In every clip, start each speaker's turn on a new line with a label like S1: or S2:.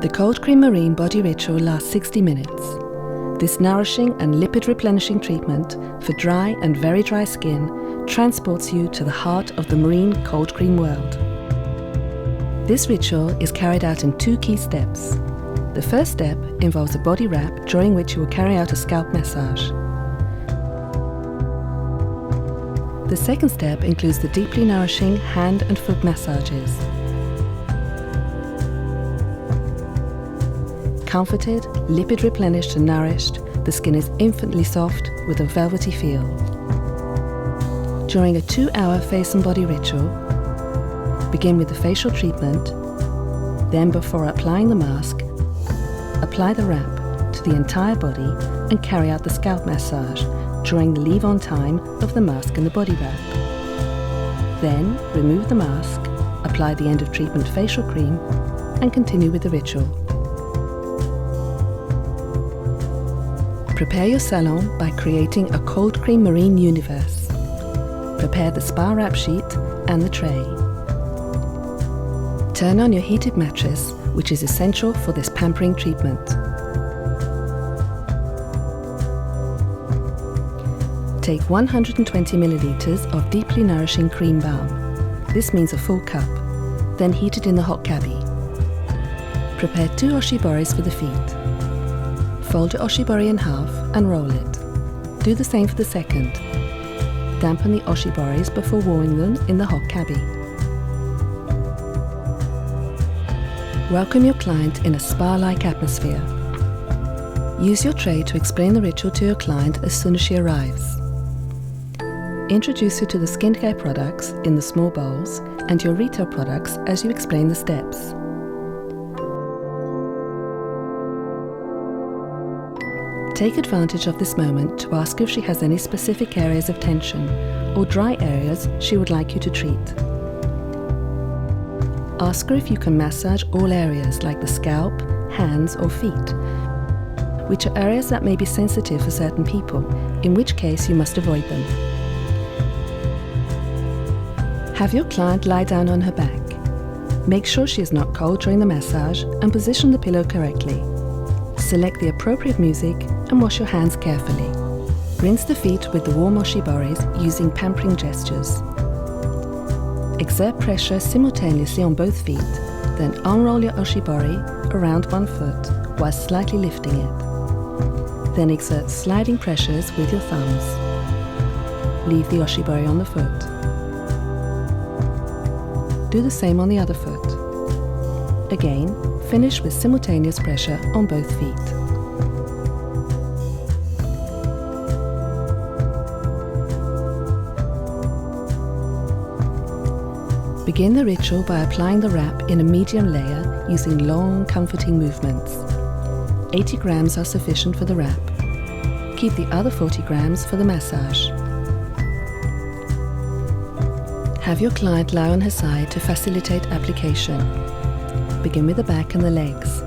S1: The cold cream marine body ritual lasts 60 minutes. This nourishing and lipid replenishing treatment for dry and very dry skin transports you to the heart of the marine cold cream world. This ritual is carried out in 2 key steps. The first step involves a body wrap during which you will carry out a scalp massage. The second step includes the deeply nourishing hand and foot massages. Comforted, lipid replenished and nourished, the skin is infinitely soft with a velvety feel. During a 2-hour face and body ritual, begin with the facial treatment, then before applying the mask, apply the wrap to the entire body and carry out the scalp massage during the leave-on time of the mask and the body wrap. Then remove the mask, apply the end of treatment facial cream and continue with the ritual. Prepare your salon by creating a cold cream marine universe. Prepare the spa wrap sheet and the tray. Turn on your heated mattress, which is essential for this pampering treatment. Take 120 milliliters of deeply nourishing cream balm. This means a full cup. Then heat it in the hot cabbie. Prepare 2 oshiboris for the feet. Fold your oshibori in half and roll it. Do the same for the second. Dampen the oshiboris before warming them in the hot cabbie. Welcome your client in a spa-like atmosphere. Use your tray to explain the ritual to your client as soon as she arrives. Introduce her to the skincare products in the small bowls and your retail products as you explain the steps. Take advantage of this moment to ask her if she has any specific areas of tension or dry areas she would like you to treat. Ask her if you can massage all areas like the scalp, hands or feet, which are areas that may be sensitive for certain people, in which case you must avoid them. Have your client lie down on her back. Make sure she is not cold during the massage and position the pillow correctly. Select the appropriate music and wash your hands carefully. Rinse the feet with the warm oshiboris using pampering gestures. Exert pressure simultaneously on both feet, then unroll your oshibori around 1 foot while slightly lifting it. Then exert sliding pressures with your thumbs. Leave the oshibori on the foot. Do the same on the other foot. Again, finish with simultaneous pressure on both feet. Begin the ritual by applying the wrap in a medium layer using long, comforting movements. 80 grams are sufficient for the wrap. Keep the other 40 grams for the massage. Have your client lie on her side to facilitate application. Begin with the back and the legs.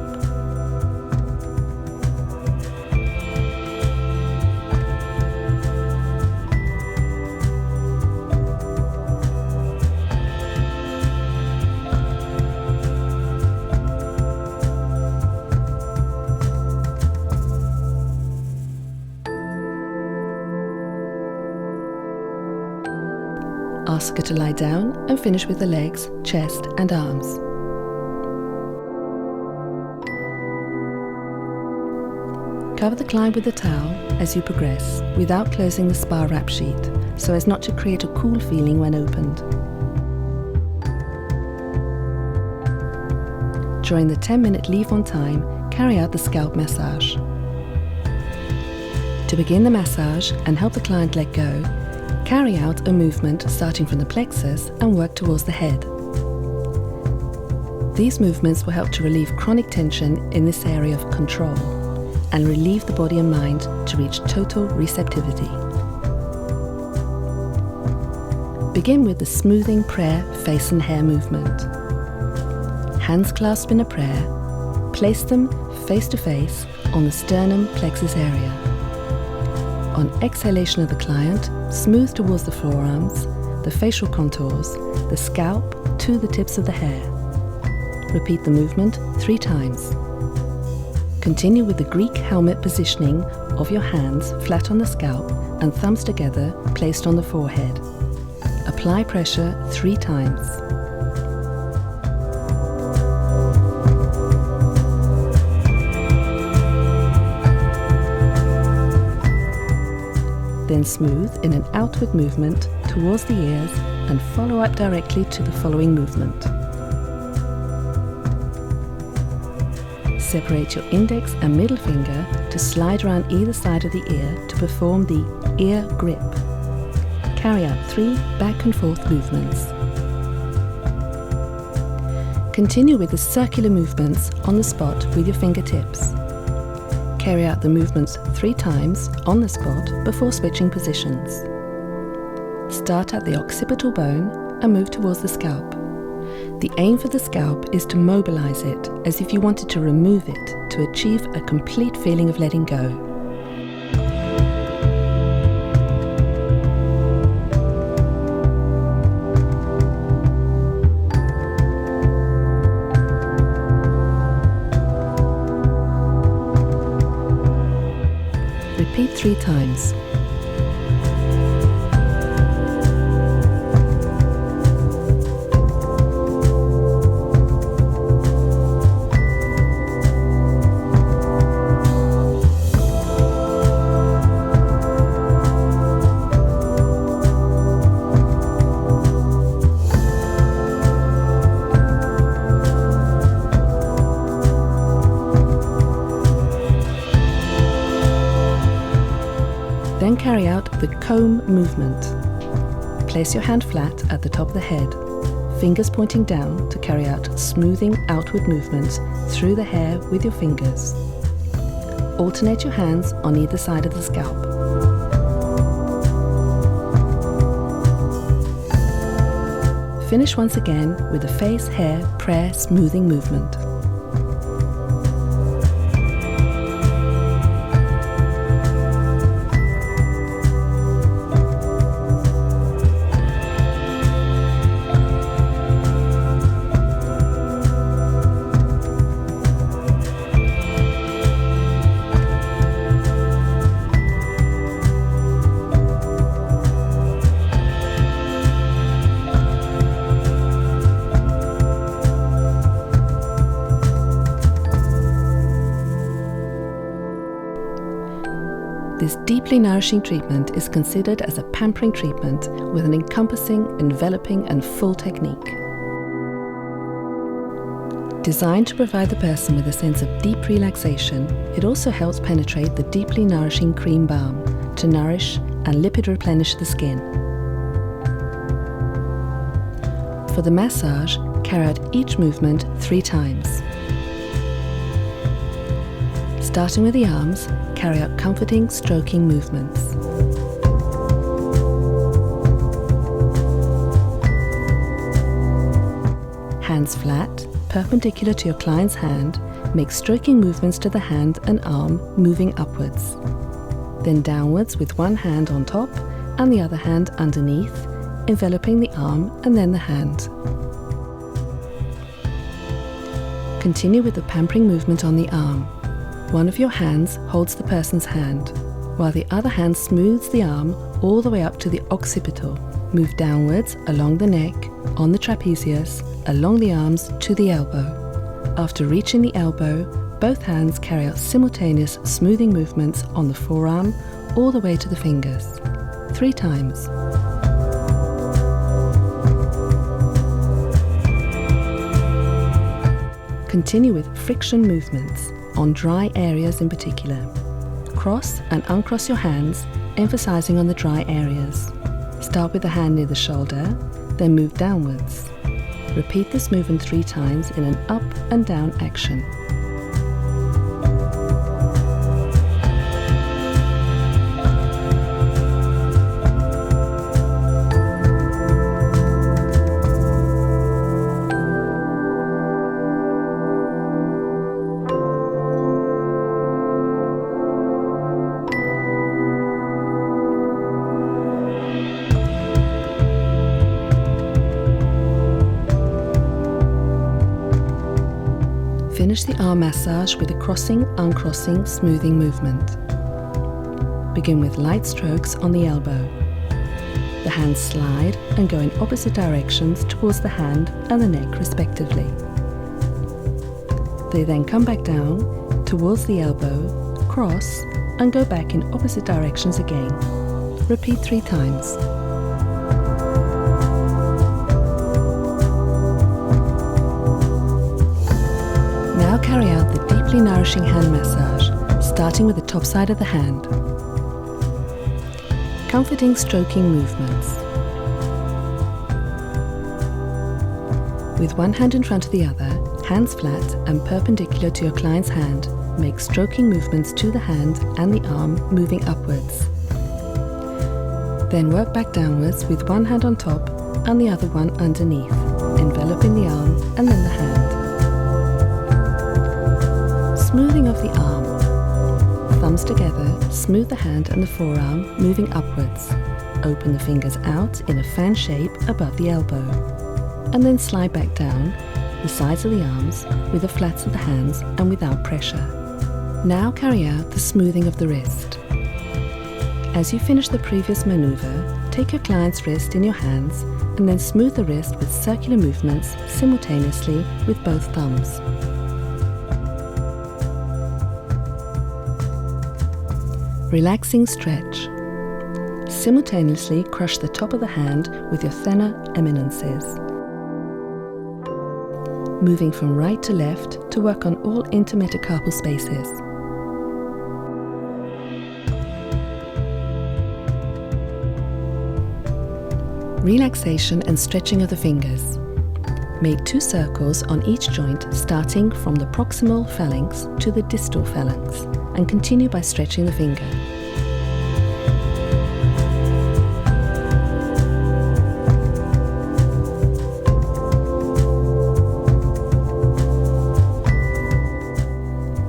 S1: Ask her to lie down and finish with the legs, chest and arms. Cover the client with a towel as you progress, without closing the spa wrap sheet, so as not to create a cool feeling when opened. During the 10-minute leave-on time, carry out the scalp massage. To begin the massage and help the client let go, carry out a movement starting from the plexus and work towards the head. These movements will help to relieve chronic tension in this area of control and relieve the body and mind to reach total receptivity. Begin with the smoothing prayer face and hair movement. Hands clasped in a prayer, place them face to face on the sternum plexus area. On exhalation of the client, smooth towards the forearms, the facial contours, the scalp to the tips of the hair. Repeat the movement 3 times. Continue with the Greek helmet positioning of your hands flat on the scalp and thumbs together placed on the forehead. Apply pressure 3 times. Then smooth in an outward movement towards the ears and follow up directly to the following movement. Separate your index and middle finger to slide around either side of the ear to perform the ear grip. Carry out 3 back and forth movements. Continue with the circular movements on the spot with your fingertips. Carry out the movements 3 times on the spot before switching positions. Start at the occipital bone and move towards the scalp. The aim for the scalp is to mobilize it as if you wanted to remove it to achieve a complete feeling of letting go. Repeat 3 times. Then carry out the comb movement. Place your hand flat at the top of the head, fingers pointing down to carry out smoothing outward movements through the hair with your fingers. Alternate your hands on either side of the scalp. Finish once again with the face, hair, prayer smoothing movement. This deeply nourishing treatment is considered as a pampering treatment with an encompassing, enveloping and full technique. Designed to provide the person with a sense of deep relaxation, it also helps penetrate the deeply nourishing cream balm to nourish and lipid replenish the skin. For the massage, carry out each movement 3 times. Starting with the arms, carry out comforting, stroking movements. Hands flat, perpendicular to your client's hand, make stroking movements to the hand and arm, moving upwards. Then downwards with one hand on top and the other hand underneath, enveloping the arm and then the hand. Continue with the pampering movement on the arm. One of your hands holds the person's hand, while the other hand smooths the arm all the way up to the occipital. Move downwards along the neck, on the trapezius, along the arms to the elbow. After reaching the elbow, both hands carry out simultaneous smoothing movements on the forearm all the way to the fingers. 3 times. Continue with friction movements on dry areas in particular. Cross and uncross your hands, emphasizing on the dry areas. Start with the hand near the shoulder, then move downwards. Repeat this movement 3 times in an up and down action. Finish the arm massage with a crossing, uncrossing, smoothing movement. Begin with light strokes on the elbow. The hands slide and go in opposite directions towards the hand and the neck respectively. They then come back down towards the elbow, cross, and go back in opposite directions again. Repeat 3 times. Now carry out the deeply nourishing hand massage, starting with the top side of the hand. Comforting stroking movements. With one hand in front of the other, hands flat and perpendicular to your client's hand, make stroking movements to the hand and the arm moving upwards. Then work back downwards with one hand on top and the other one underneath, enveloping the arm and then the hand. Smoothing of the arm. Thumbs together, smooth the hand and the forearm, moving upwards. Open the fingers out in a fan shape above the elbow. And then slide back down the sides of the arms with the flats of the hands and without pressure. Now carry out the smoothing of the wrist. As you finish the previous maneuver, take your client's wrist in your hands and then smooth the wrist with circular movements simultaneously with both thumbs. Relaxing stretch. Simultaneously crush the top of the hand with your thenar eminences. Moving from right to left to work on all intermetacarpal spaces. Relaxation and stretching of the fingers. Make 2 circles on each joint starting from the proximal phalanx to the distal phalanx and continue by stretching the finger.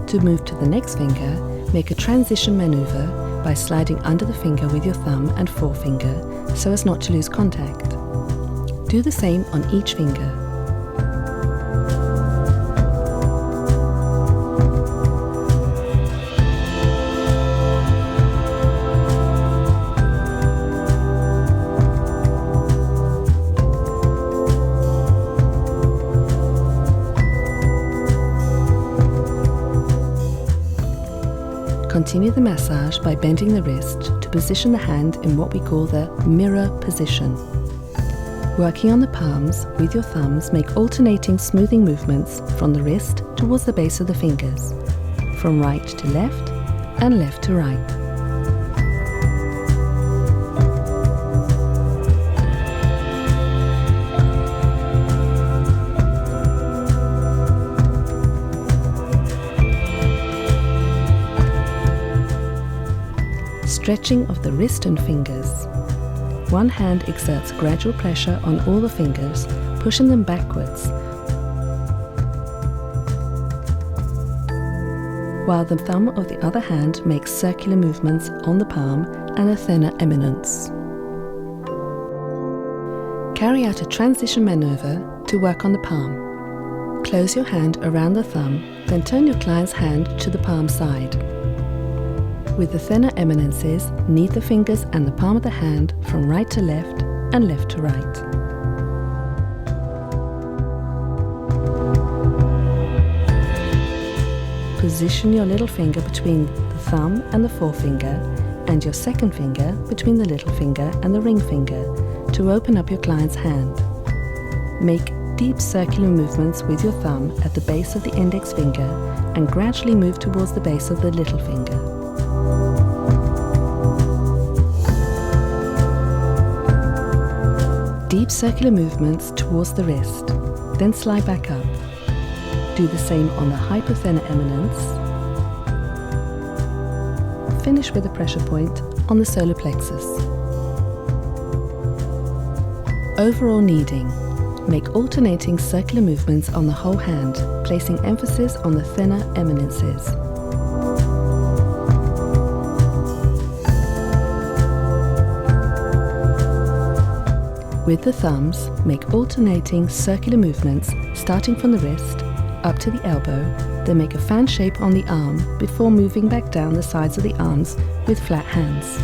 S1: To move to the next finger, make a transition maneuver by sliding under the finger with your thumb and forefinger so as not to lose contact. Do the same on each finger. Continue the massage by bending the wrist to position the hand in what we call the mirror position. Working on the palms, with your thumbs, make alternating smoothing movements from the wrist towards the base of the fingers, from right to left and left to right. Stretching of the wrist and fingers. One hand exerts gradual pressure on all the fingers, pushing them backwards, while the thumb of the other hand makes circular movements on the palm and a thenar eminence. Carry out a transition maneuver to work on the palm. Close your hand around the thumb, then turn your client's hand to the palm side. With the thenar eminences, knead the fingers and the palm of the hand from right to left and left to right. Position your little finger between the thumb and the forefinger and your second finger between the little finger and the ring finger to open up your client's hand. Make deep circular movements with your thumb at the base of the index finger and gradually move towards the base of the little finger. Deep circular movements towards the wrist, then slide back up. Do the same on the hypothenar eminence. Finish with a pressure point on the solar plexus. Overall kneading. Make alternating circular movements on the whole hand, placing emphasis on the thenar eminences. With the thumbs, make alternating circular movements starting from the wrist up to the elbow, then make a fan shape on the arm before moving back down the sides of the arms with flat hands.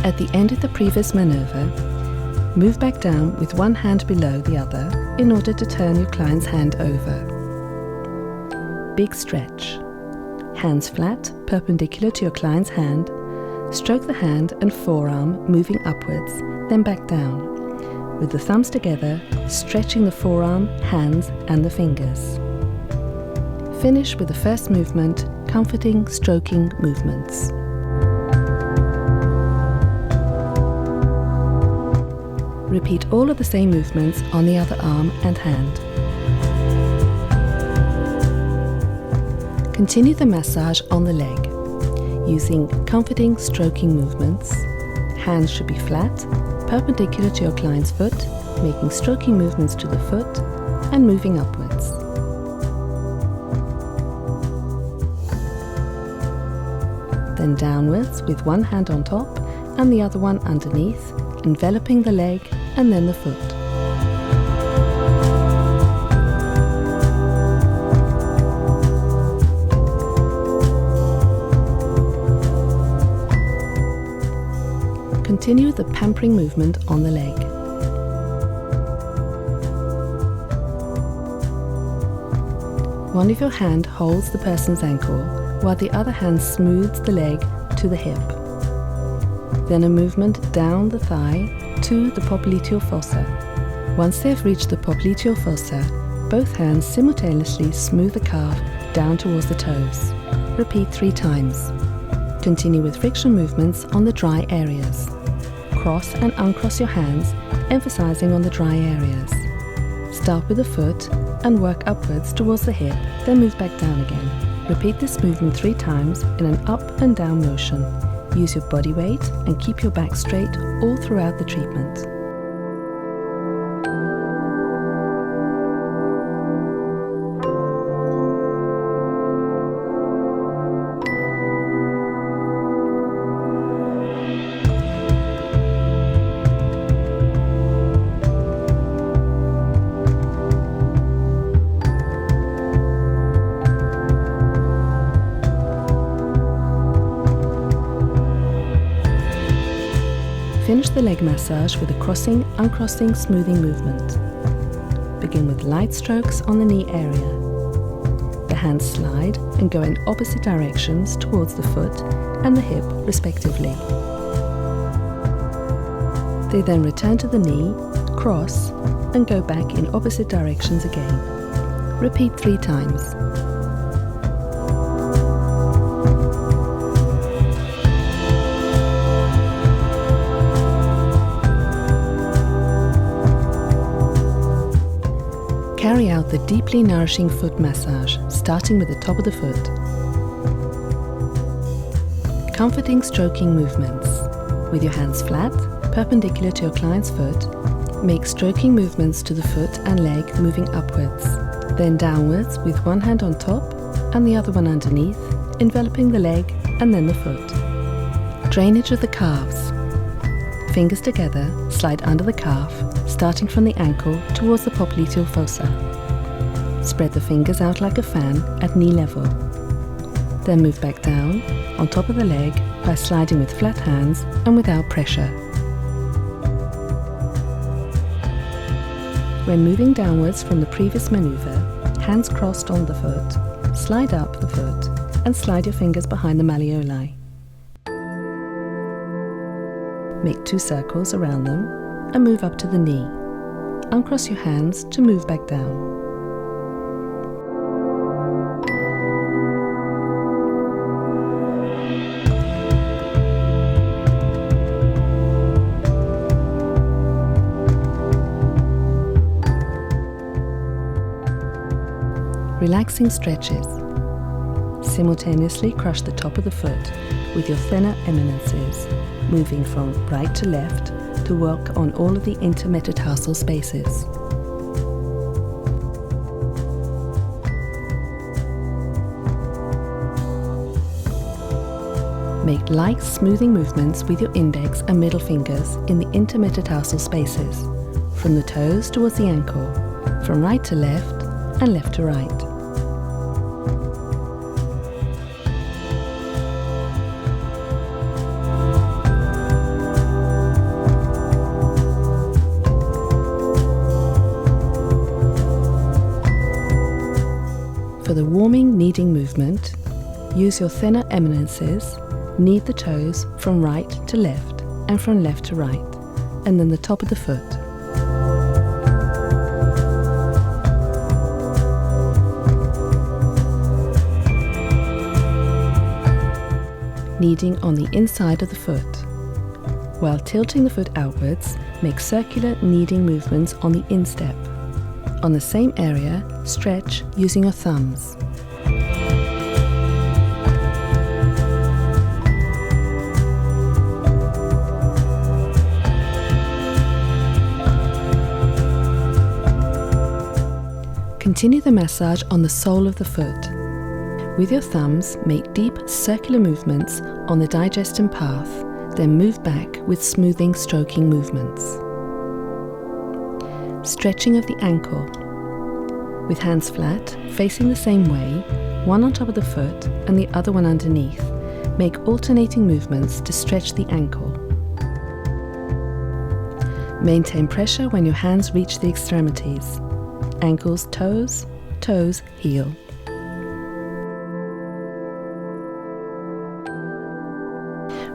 S1: At the end of the previous maneuver, move back down with one hand below the other in order to turn your client's hand over. Big stretch. Hands flat, perpendicular to your client's hand. Stroke the hand and forearm moving upwards, then back down. With the thumbs together, stretching the forearm, hands and the fingers. Finish with the first movement, comforting, stroking movements. Repeat all of the same movements on the other arm and hand. Continue the massage on the leg, using comforting, stroking movements. Hands should be flat, perpendicular to your client's foot, making stroking movements to the foot and moving upwards. Then downwards with one hand on top and the other one underneath, enveloping the leg and then the foot. Continue the pampering movement on the leg. One of your hand holds the person's ankle while the other hand smooths the leg to the hip. Then a movement down the thigh to the popliteal fossa. Once they have reached the popliteal fossa, both hands simultaneously smooth the calf down towards the toes. Repeat 3 times. Continue with friction movements on the dry areas. Cross and uncross your hands, emphasizing on the dry areas. Start with the foot and work upwards towards the hip, then move back down again. Repeat this movement 3 times in an up and down motion. Use your body weight and keep your back straight all throughout the treatment. Finish the leg massage with a crossing, uncrossing, smoothing movement. Begin with light strokes on the knee area. The hands slide and go in opposite directions towards the foot and the hip, respectively. They then return to the knee, cross, and go back in opposite directions again. Repeat 3 times. Carry out the deeply nourishing foot massage, starting with the top of the foot. Comforting, stroking movements. With your hands flat, perpendicular to your client's foot, make stroking movements to the foot and leg moving upwards, then downwards with one hand on top and the other one underneath, enveloping the leg and then the foot. Drainage of the calves. Fingers together, slide under the calf, starting from the ankle towards the popliteal fossa. Spread the fingers out like a fan at knee level. Then move back down, on top of the leg, by sliding with flat hands and without pressure. When moving downwards from the previous maneuver, hands crossed on the foot, slide up the foot and slide your fingers behind the malleoli. Make 2 circles around them and move up to the knee. Uncross your hands to move back down. Relaxing stretches. Simultaneously crush the top of the foot with your thinner eminences, moving from right to left to work on all of the intermetatarsal spaces. Make light smoothing movements with your index and middle fingers in the intermetatarsal spaces, from the toes towards the ankle, from right to left and left to right. For the warming kneading movement, use your thinner eminences, knead the toes from right to left and from left to right, and then the top of the foot. Kneading on the inside of the foot. While tilting the foot outwards, make circular kneading movements on the instep. On the same area, stretch using your thumbs. Continue the massage on the sole of the foot. With your thumbs, make deep circular movements on the digestion path, then move back with smoothing, stroking movements. Stretching of the ankle. With hands flat, facing the same way, one on top of the foot and the other one underneath, make alternating movements to stretch the ankle. Maintain pressure when your hands reach the extremities. Ankles, toes, toes, heel.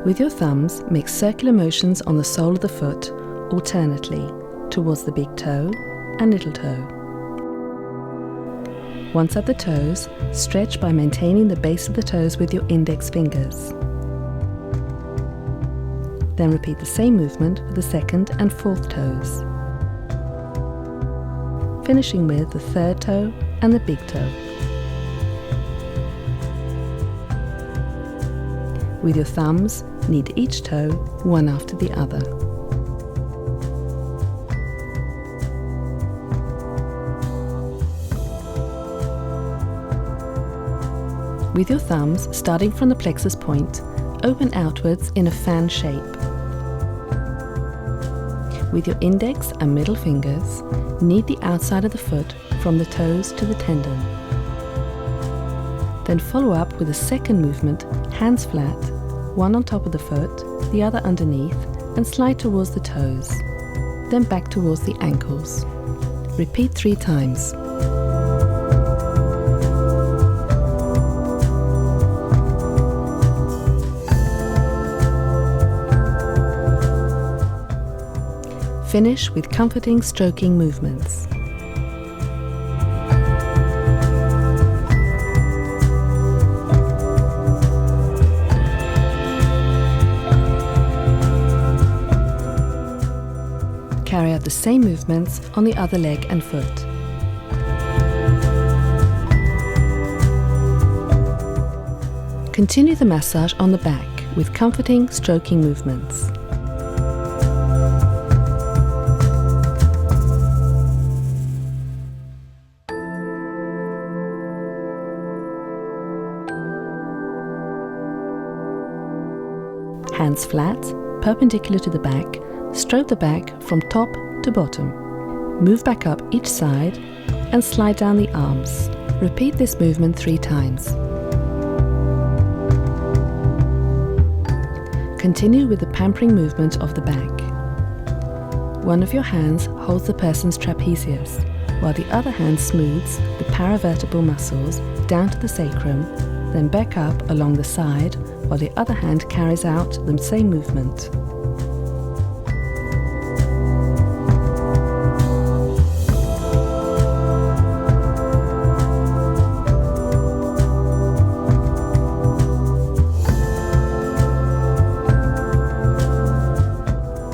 S1: With your thumbs, make circular motions on the sole of the foot alternately, towards the big toe and little toe. Once at the toes, stretch by maintaining the base of the toes with your index fingers. Then repeat the same movement for the second and fourth toes, finishing with the third toe and the big toe. With your thumbs, knead each toe one after the other. With your thumbs, starting from the plexus point, open outwards in a fan shape. With your index and middle fingers, knead the outside of the foot from the toes to the tendon. Then follow up with a second movement, hands flat, one on top of the foot, the other underneath, and slide towards the toes. Then back towards the ankles. Repeat 3 times. Finish with comforting stroking movements. Carry out the same movements on the other leg and foot. Continue the massage on the back with comforting stroking movements. Hands flat, perpendicular to the back, stroke the back from top to bottom. Move back up each side and slide down the arms. Repeat this movement 3 times. Continue with the pampering movement of the back. One of your hands holds the person's trapezius, while the other hand smooths the paravertebral muscles down to the sacrum, then back up along the side, while the other hand carries out the same movement.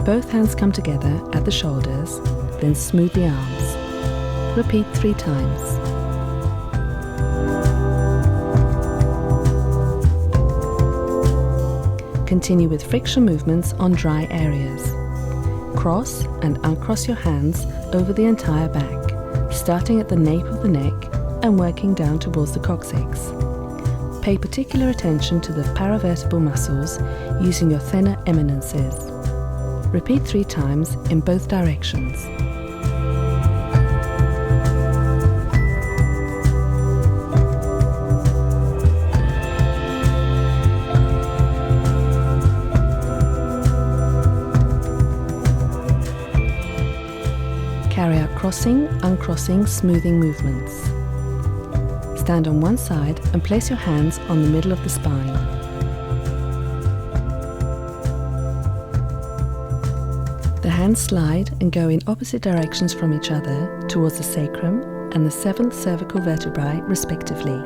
S1: Both hands come together at the shoulders, then smooth the arms. Repeat 3 times. Continue with friction movements on dry areas. Cross and uncross your hands over the entire back, starting at the nape of the neck and working down towards the coccyx. Pay particular attention to the paravertebral muscles using your thinner eminences. Repeat 3 times in both directions. Carry out crossing, uncrossing, smoothing movements. Stand on one side and place your hands on the middle of the spine. The hands slide and go in opposite directions from each other towards the sacrum and the 7th cervical vertebrae respectively.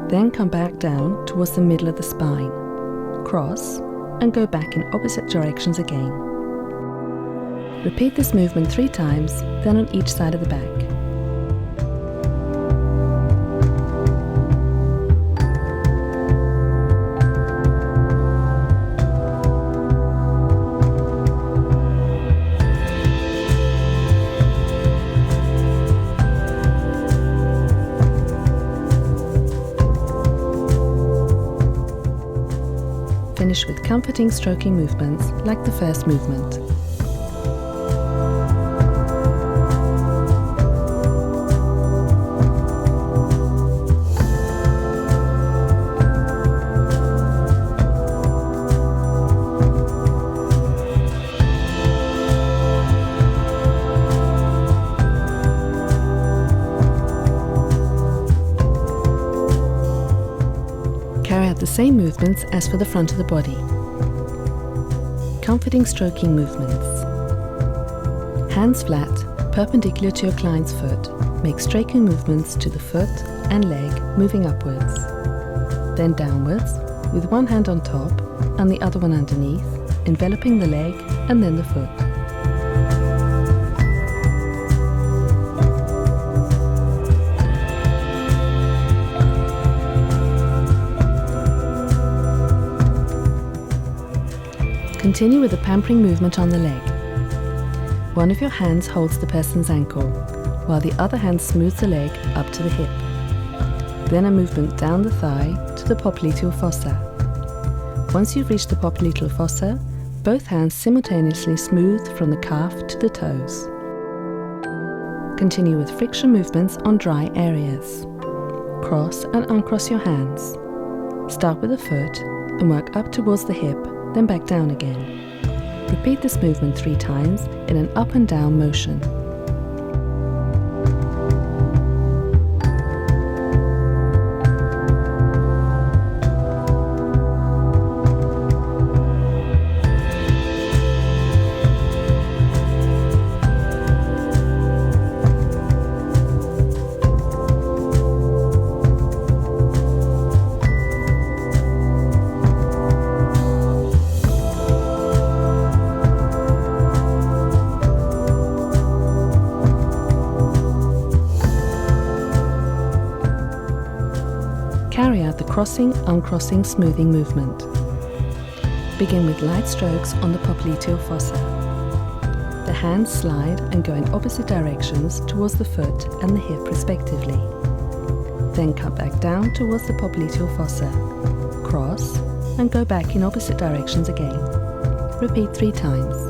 S1: Then come back down towards the middle of the spine. Cross and go back in opposite directions again. Repeat this movement 3 times, then on each side of the back. Finish with comforting stroking movements like the first movement. Carry out the same movements as for the front of the body. Comforting stroking movements. Hands flat, perpendicular to your client's foot. Make stroking movements to the foot and leg, moving upwards. Then downwards, with one hand on top and the other one underneath, enveloping the leg and then the foot. Continue with the pampering movement on the leg. One of your hands holds the person's ankle, while the other hand smooths the leg up to the hip. Then a movement down the thigh to the popliteal fossa. Once you've reached the popliteal fossa, both hands simultaneously smooth from the calf to the toes. Continue with friction movements on dry areas. Cross and uncross your hands. Start with the foot and work up towards the hip, then back down again. Repeat this movement 3 times in an up and down motion. Carry out the crossing, uncrossing, smoothing movement. Begin with light strokes on the popliteal fossa. The hands slide and go in opposite directions towards the foot and the hip respectively. Then come back down towards the popliteal fossa. Cross and go back in opposite directions again. Repeat 3 times.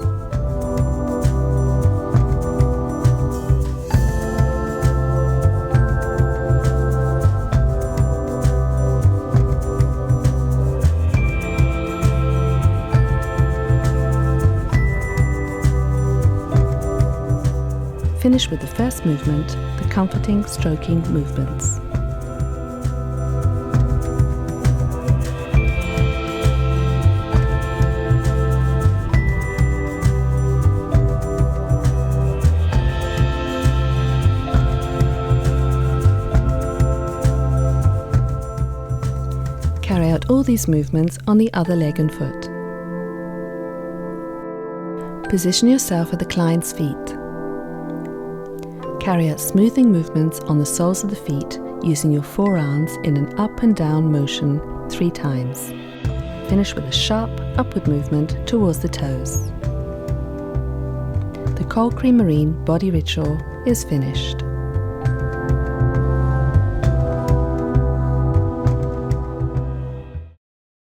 S1: Finish with the first movement, the comforting stroking movements. Carry out all these movements on the other leg and foot. Position yourself at the client's feet. Carry out smoothing movements on the soles of the feet using your forearms in an up and down motion 3 times. Finish with a sharp upward movement towards the toes. The cold cream marine body ritual is finished.